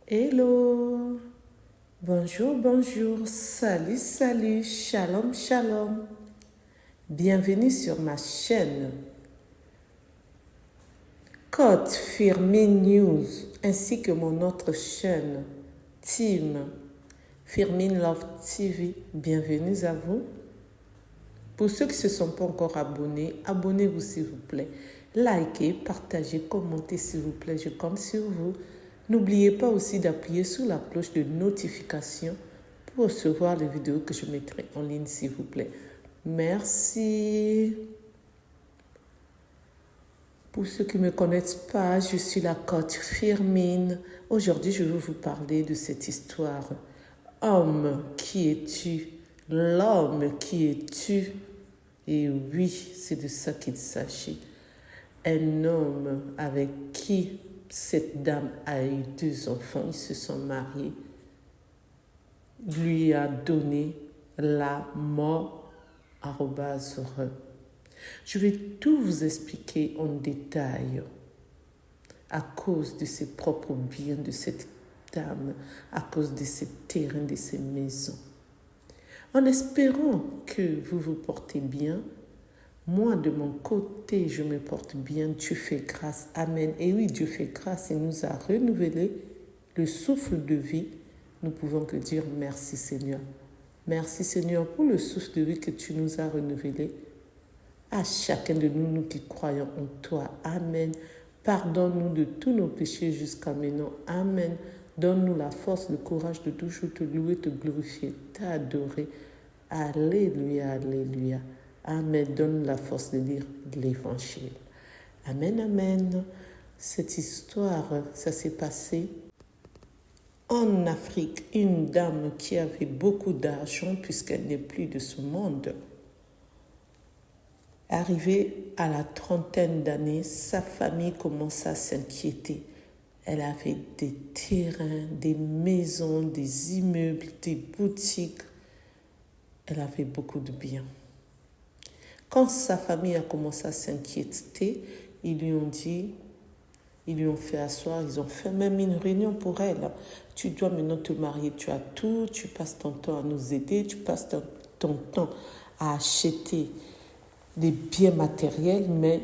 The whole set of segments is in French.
Hello, bonjour, salut, shalom. Bienvenue sur ma chaîne. Code Firmin News ainsi que mon autre chaîne, Team Firmin Love TV. Bienvenue à vous. Pour ceux qui ne se sont pas encore abonnés, abonnez-vous s'il vous plaît. Likez, partagez, commentez s'il vous plaît. Je compte sur vous. N'oubliez pas aussi d'appuyer sur la cloche de notification pour recevoir les vidéos que je mettrai en ligne s'il vous plaît. Merci. Pour ceux qui ne me connaissent pas, je suis la coach Firmin. Aujourd'hui, je vais vous parler de cette histoire. Homme, qui es-tu? L'homme, qui es-tu? Et oui, c'est de ça qu'il s'agit. Un homme avec qui cette dame a eu 2 enfants, ils se sont mariés, lui a donné la mort, arrobase. Je vais tout vous expliquer en détail à cause de ses propres biens de cette dame, à cause de ses terrains, de ses maisons. En espérant que vous vous portez bien, moi, de mon côté, je me porte bien. Dieu fait grâce. Amen. Et oui, Dieu fait grâce. Il nous a renouvelé le souffle de vie. Nous pouvons que dire merci Seigneur. Merci Seigneur pour le souffle de vie que tu nous as renouvelé. À chacun de nous, nous qui croyons en toi. Amen. Pardonne-nous de tous nos péchés jusqu'à maintenant. Amen. Donne-nous la force, le courage de toujours te louer, te glorifier, t'adorer. Alléluia, alléluia. Amen. Donne la force de lire l'évangile. Amen, amen. Cette histoire, ça s'est passé en Afrique. Une dame qui avait beaucoup d'argent puisqu'elle n'est plus de ce monde. Arrivée à la 30aine d'années, sa famille commença à s'inquiéter. Elle avait des terrains, des maisons, des immeubles, des boutiques. Elle avait beaucoup de biens. Quand sa famille a commencé à s'inquiéter, ils lui ont fait asseoir, ils ont fait même une réunion pour elle. Tu dois maintenant te marier, tu as tout, tu passes ton temps à nous aider, tu passes ton temps à acheter des biens matériels, mais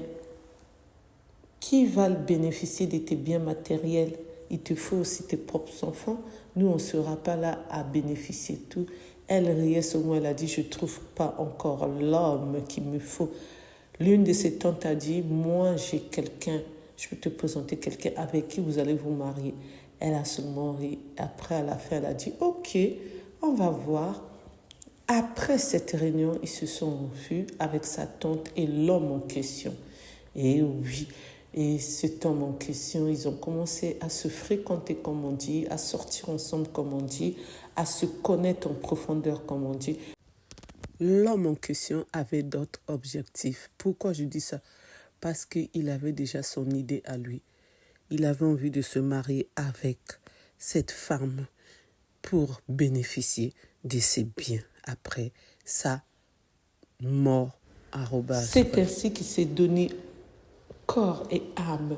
qui va bénéficier de tes biens matériels? Il te faut aussi tes propres enfants. Nous, on ne sera pas là à bénéficier de tout. Elle riait seulement, elle a dit, je ne trouve pas encore l'homme qu'il me faut. L'une de ses tantes a dit, moi j'ai quelqu'un, je peux te présenter quelqu'un avec qui vous allez vous marier. Elle a seulement ri. Après, à la fin, elle a dit, ok, on va voir. Après cette réunion, ils se sont revus avec sa tante et l'homme en question. Et oui, et cet homme en question, ils ont commencé à se fréquenter, comme on dit, à sortir ensemble, comme on dit, à se connaître en profondeur, comme on dit. L'homme en question avait d'autres objectifs. Pourquoi je dis ça? Parce qu'il avait déjà son idée à lui. Il avait envie de se marier avec cette femme pour bénéficier de ses biens après sa mort. C'est ainsi qu'il s'est donné corps et âme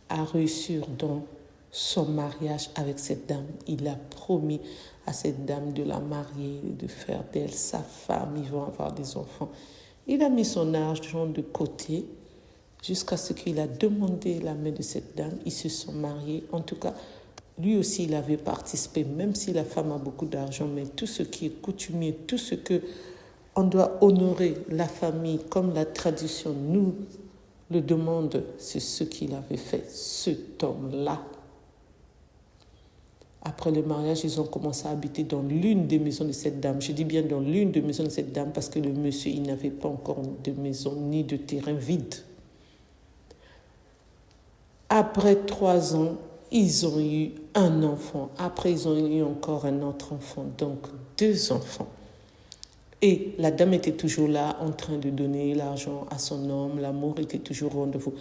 à réussir dans son mariage avec cette dame. Il a promis à cette dame de la marier, de faire d'elle sa femme. Ils vont avoir des enfants. Il a mis son argent de côté jusqu'à ce qu'il a demandé la main de cette dame. Ils se sont mariés. En tout cas, lui aussi, il avait participé, même si la femme a beaucoup d'argent, mais tout ce qui est coutumier, tout ce que on doit honorer la famille comme la tradition nous le demande, c'est ce qu'il avait fait, cet homme-là. Après le mariage, ils ont commencé à habiter dans l'une des maisons de cette dame. Je dis bien dans l'une des maisons de cette dame parce que le monsieur, il n'avait pas encore de maison ni de terrain vide. Après 3 ans, ils ont eu un enfant. Après, ils ont eu encore un autre enfant. Donc, 2 enfants. Et la dame était toujours là en train de donner l'argent à son homme. L'amour était toujours au rendez-vous.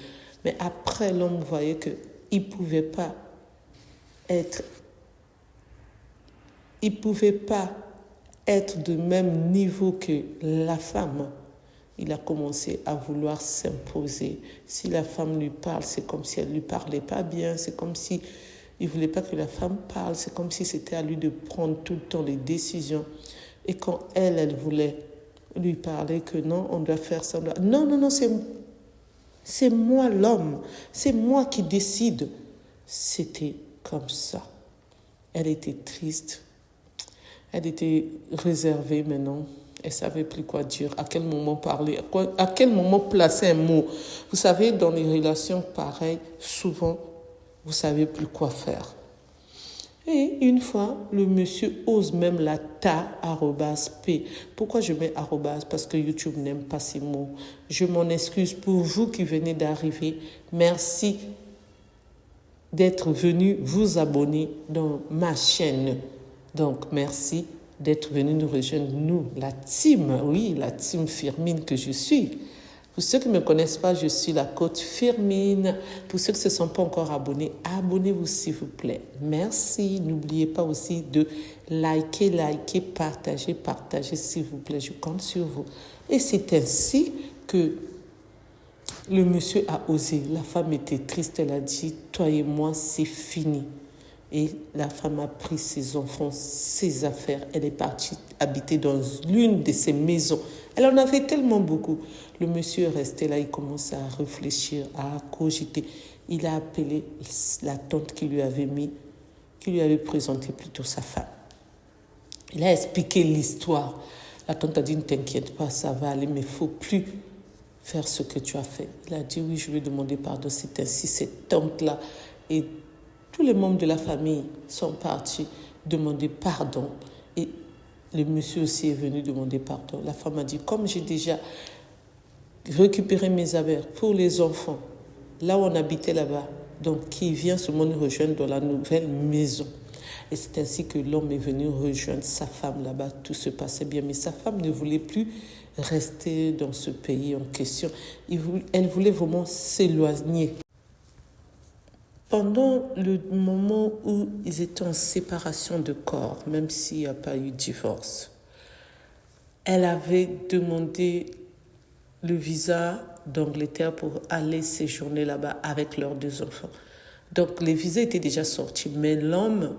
Mais après, l'homme voyait qu'il ne pouvait pas être de même niveau que la femme. Il a commencé à vouloir s'imposer. Si la femme lui parle, c'est comme si elle ne lui parlait pas bien. C'est comme si Il ne voulait pas que la femme parle. C'est comme si c'était à lui de prendre tout le temps les décisions. Et quand elle voulait lui parler que non, on doit faire ça. Non, c'est moi l'homme. C'est moi qui décide. C'était comme ça. Elle était triste. Elle était réservée maintenant. Elle ne savait plus quoi dire, à quel moment parler, à quel moment placer un mot. Vous savez, dans les relations pareilles, souvent, vous ne savez plus quoi faire. Et une fois, le monsieur ose même la @p. Pourquoi je mets arrobas? Parce que YouTube n'aime pas ces mots. Je m'en excuse pour vous qui venez d'arriver. Merci d'être venu vous abonner dans ma chaîne. Donc, merci d'être venu nous rejoindre, nous, la team Firmine que je suis. Pour ceux qui ne me connaissent pas, je suis la coach Firmine. Pour ceux qui ne se sont pas encore abonnés, abonnez-vous s'il vous plaît. Merci. N'oubliez pas aussi de liker, partager s'il vous plaît. Je compte sur vous. Et c'est ainsi que le monsieur a osé. La femme était triste. Elle a dit, toi et moi, c'est fini. Et la femme a pris ses enfants, ses affaires. Elle est partie habiter dans l'une de ses maisons. Elle en avait tellement beaucoup. Le monsieur est resté là, il commençait à réfléchir, à cogiter. Il a appelé la tante qui lui avait présenté plutôt sa femme. Il a expliqué l'histoire. La tante a dit, ne t'inquiète pas, ça va aller, mais il ne faut plus faire ce que tu as fait. Il a dit, oui, je vais demander pardon. C'est ainsi, cette tante-là. Et tous les membres de la famille sont partis demander pardon. Et le monsieur aussi est venu demander pardon. La femme a dit, comme j'ai déjà récupéré mes affaires pour les enfants, là où on habitait là-bas, donc qui vient seulement nous rejoindre dans la nouvelle maison. Et c'est ainsi que l'homme est venu rejoindre sa femme là-bas. Tout se passait bien. Mais sa femme ne voulait plus rester dans ce pays en question. Elle voulait vraiment s'éloigner. Pendant le moment où ils étaient en séparation de corps, même s'il n'y a pas eu de divorce, elle avait demandé le visa d'Angleterre pour aller séjourner là-bas avec leurs 2 enfants. Donc les visas étaient déjà sortis, mais l'homme,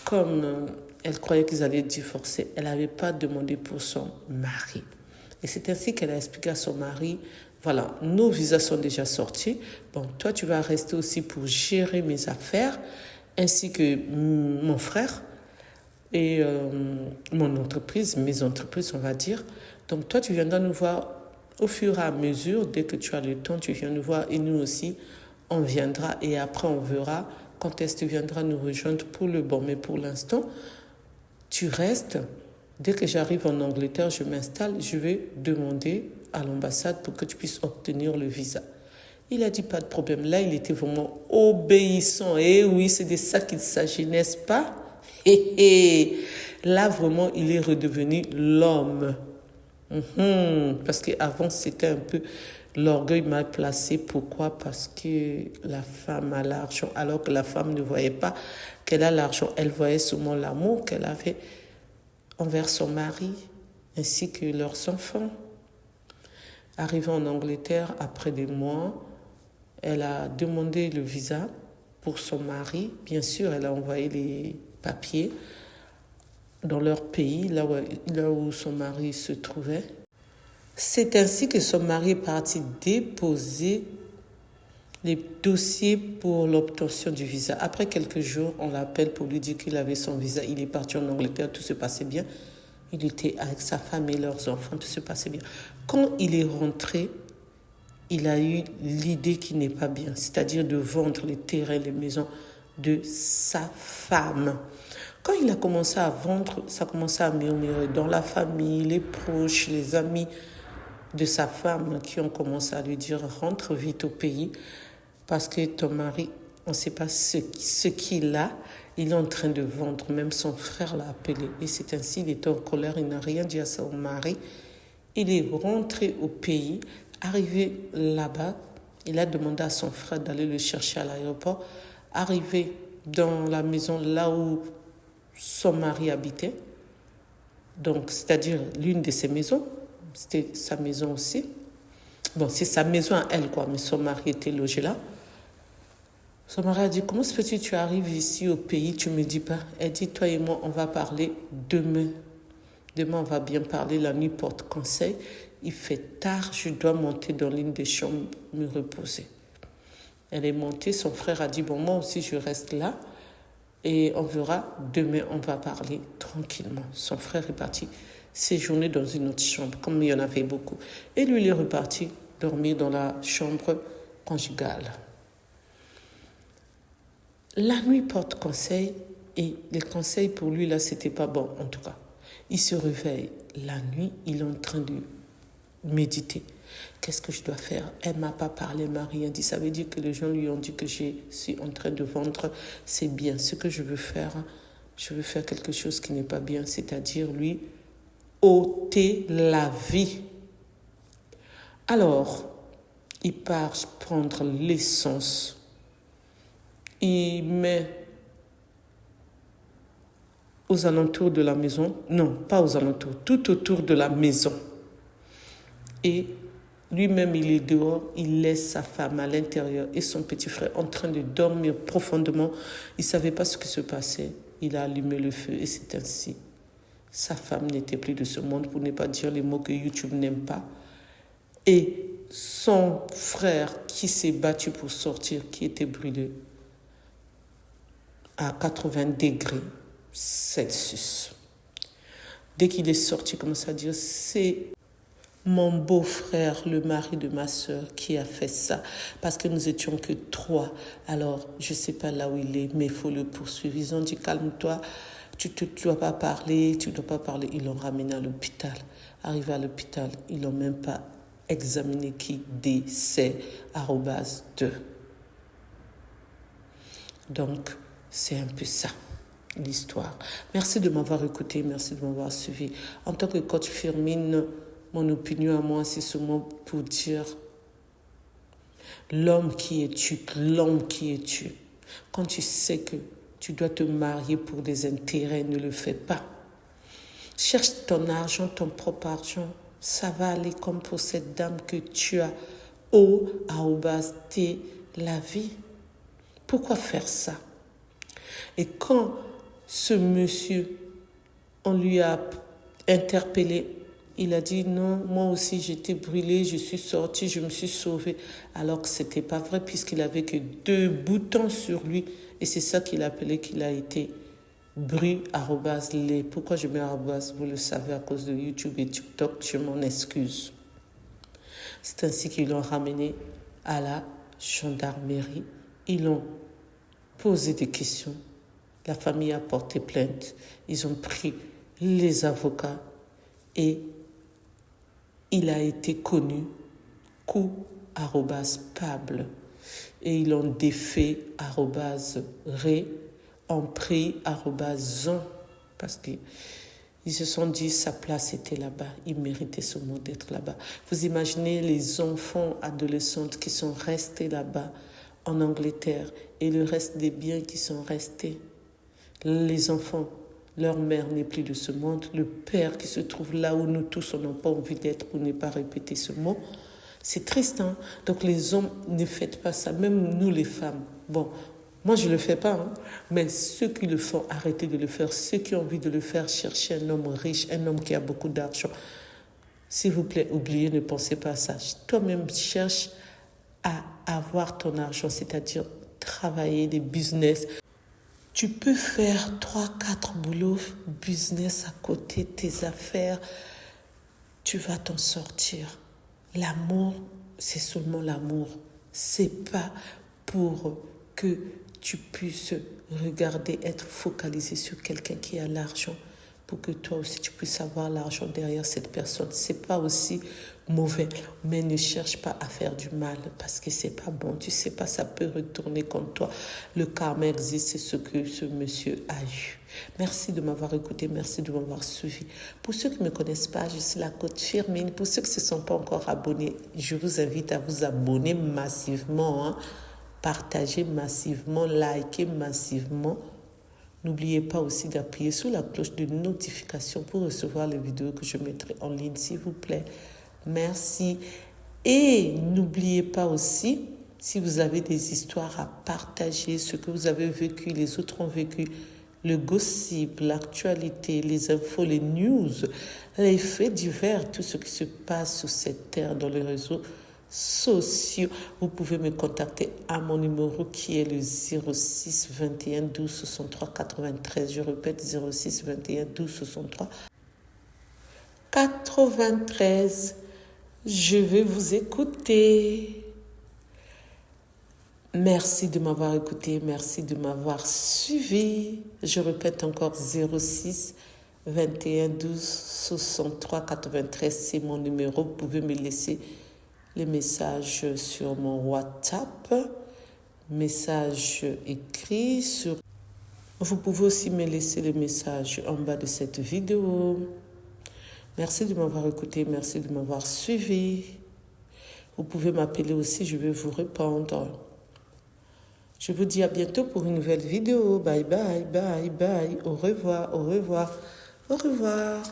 comme elle croyait qu'ils allaient divorcer, elle n'avait pas demandé pour son mari. Et c'est ainsi qu'elle a expliqué à son mari, voilà, nos visas sont déjà sortis. Bon, toi, tu vas rester aussi pour gérer mes affaires, ainsi que mon frère et mon entreprise, mes entreprises, on va dire. Donc, toi, tu viendras nous voir au fur et à mesure. Dès que tu as le temps, tu viens nous voir et nous aussi, on viendra. Et après, on verra quand est-ce que tu viendras nous rejoindre pour le bon. Mais pour l'instant, tu restes. Dès que j'arrive en Angleterre, je m'installe, je vais demander à l'ambassade pour que tu puisses obtenir le visa. Il a dit pas de problème. Là, il était vraiment obéissant. Et oui, c'est de ça qu'il s'agit, n'est-ce pas? Là, vraiment, il est redevenu l'homme. Parce qu'avant, c'était un peu l'orgueil mal placé. Pourquoi? Parce que la femme a l'argent, alors que la femme ne voyait pas qu'elle a l'argent. Elle voyait seulement l'amour qu'elle avait envers son mari, ainsi que leurs enfants. Arrivée en Angleterre, après des mois, elle a demandé le visa pour son mari. Bien sûr, elle a envoyé les papiers dans leur pays, là où son mari se trouvait. C'est ainsi que son mari est parti déposer les dossiers pour l'obtention du visa. Après quelques jours, on l'appelle pour lui dire qu'il avait son visa. Il est parti en Angleterre, tout se passait bien. Il était avec sa femme et leurs enfants, tout se passait bien. Quand il est rentré, il a eu l'idée qui n'est pas bien, c'est-à-dire de vendre les terrains, les maisons de sa femme. Quand il a commencé à vendre, ça a commencé à murmurer dans la famille, les proches, les amis de sa femme qui ont commencé à lui dire « rentre vite au pays parce que ton mari, on ne sait pas ce qu'il a, il est en train de vendre. » Même son frère l'a appelé et c'est ainsi, il était en colère, il n'a rien dit à son mari. Il est rentré au pays, arrivé là-bas, il a demandé à son frère d'aller le chercher à l'aéroport. Arrivé dans la maison là où son mari habitait, donc c'est-à-dire l'une de ses maisons, c'était sa maison aussi. Bon, c'est sa maison à elle, quoi, mais son mari était logé là. Son mari a dit, comment se fait-il, tu arrives ici au pays, tu ne me dis pas. Elle dit, toi et moi, on va parler demain. Demain, on va bien parler, la nuit porte conseil. Il fait tard, je dois monter dans l'une des chambres, me reposer. Elle est montée, son frère a dit, bon, moi aussi, je reste là. Et on verra, demain, on va parler tranquillement. Son frère est parti séjourner dans une autre chambre, comme il y en avait beaucoup. Et lui, il est reparti dormir dans la chambre conjugale. La nuit porte conseil, et les conseils pour lui, là, c'était pas bon, en tout cas. Il se réveille la nuit, il est en train de méditer. Qu'est-ce que je dois faire? Elle ne m'a pas parlé, elle m'a rien dit. Ça veut dire que les gens lui ont dit que je suis en train de vendre ses biens. Ce que je veux faire quelque chose qui n'est pas bien, c'est-à-dire lui ôter la vie. Alors, il part prendre l'essence. Il met aux alentours de la maison, non, pas aux alentours, tout autour de la maison. Et lui-même, il est dehors, il laisse sa femme à l'intérieur et son petit frère en train de dormir profondément. Il ne savait pas ce qui se passait. Il a allumé le feu et c'est ainsi. Sa femme n'était plus de ce monde, pour ne pas dire les mots que YouTube n'aime pas. Et son frère qui s'est battu pour sortir, qui était brûlé à 80 degrés Celsius. Dès qu'il est sorti, il commence à dire, c'est mon beau-frère, le mari de ma soeur, qui a fait ça, parce que nous étions que 3. Alors, je ne sais pas là où il est, mais il faut le poursuivre. Ils ont dit, calme-toi, tu ne dois pas parler, tu ne dois pas parler. Ils l'ont ramené à l'hôpital. Arrivé à l'hôpital, ils n'ont même pas examiné qui décès, @2. Donc, c'est un peu ça, l'histoire. Merci de m'avoir écouté, merci de m'avoir suivi. En tant que coach Firmin, mon opinion à moi, c'est seulement pour dire l'homme qui es-tu, l'homme qui es-tu. Quand tu sais que tu dois te marier pour des intérêts, ne le fais pas. Cherche ton argent, ton propre argent. Ça va aller comme pour cette dame que tu as @T la vie. Pourquoi faire ça? Et quand ce monsieur, on lui a interpellé, il a dit non, moi aussi j'étais brûlé, je suis sorti, je me suis sauvé. Alors que ce n'était pas vrai puisqu'il avait que 2 boutons sur lui. Et c'est ça qu'il appelait qu'il a été brûlé @les. Pourquoi je mets @? Vous le savez à cause de YouTube et TikTok, je m'en excuse. C'est ainsi qu'ils l'ont ramené à la gendarmerie. Ils l'ont posé des questions. La famille a porté plainte. Ils ont pris les avocats et il a été connu coup@pable. Et ils l'ont défait @ré, ont pris @zon parce qu'ils se sont dit sa place était là-bas, il méritait seulement d'être là-bas. Vous imaginez les enfants adolescentes qui sont restés là-bas en Angleterre et le reste des biens qui sont restés. Les enfants, leur mère n'est plus de ce monde, le père qui se trouve là où nous tous on n'a pas envie d'être pour ne pas répéter ce mot. C'est triste, hein? Donc les hommes, ne faites pas ça, même nous les femmes. Bon, moi je ne le fais pas, hein? Mais ceux qui le font, arrêtez de le faire. Ceux qui ont envie de le faire, cherchez un homme riche, un homme qui a beaucoup d'argent. S'il vous plaît, oubliez, ne pensez pas à ça. Toi-même, cherche à avoir ton argent, c'est-à-dire travailler des business. Tu peux faire 3-4 boulots, business à côté, tes affaires. Tu vas t'en sortir. L'amour, c'est seulement l'amour. C'est pas pour que tu puisses regarder, être focalisé sur quelqu'un qui a l'argent, pour que toi aussi tu puisses avoir l'argent derrière cette personne. C'est pas aussi mauvais, mais ne cherche pas à faire du mal parce que c'est pas bon. Tu sais pas, ça peut retourner contre toi. Le karma existe, c'est ce que ce monsieur a eu. Merci de m'avoir écouté, merci de m'avoir suivi. Pour ceux qui ne me connaissent pas, je suis la coach Firmin. Pour ceux qui ne se sont pas encore abonnés, je vous invite à vous abonner massivement, hein. Partagez massivement, likez massivement. N'oubliez pas aussi d'appuyer sur la cloche de notification pour recevoir les vidéos que je mettrai en ligne, s'il vous plaît. Merci. Et n'oubliez pas aussi Si vous avez des histoires à partager, ce que vous avez vécu, les autres ont vécu, le gossip, l'actualité, les infos, les news, les faits divers, tout ce qui se passe sur cette terre dans les réseaux sociaux, vous pouvez me contacter à mon numéro qui est le 06 21 12 63 93. Je répète, 06 21 12 63 93. Je vais vous écouter. Merci de m'avoir écouté, merci de m'avoir suivi. Je répète encore 06 21 12 63 93, c'est mon numéro. Vous pouvez me laisser les messages sur mon WhatsApp, messages écrits sur... Vous pouvez aussi me laisser les messages en bas de cette vidéo. Merci de m'avoir écouté, merci de m'avoir suivi. Vous pouvez m'appeler aussi, je vais vous répondre. Je vous dis à bientôt pour une nouvelle vidéo. Bye bye, bye bye. Au revoir, au revoir, au revoir.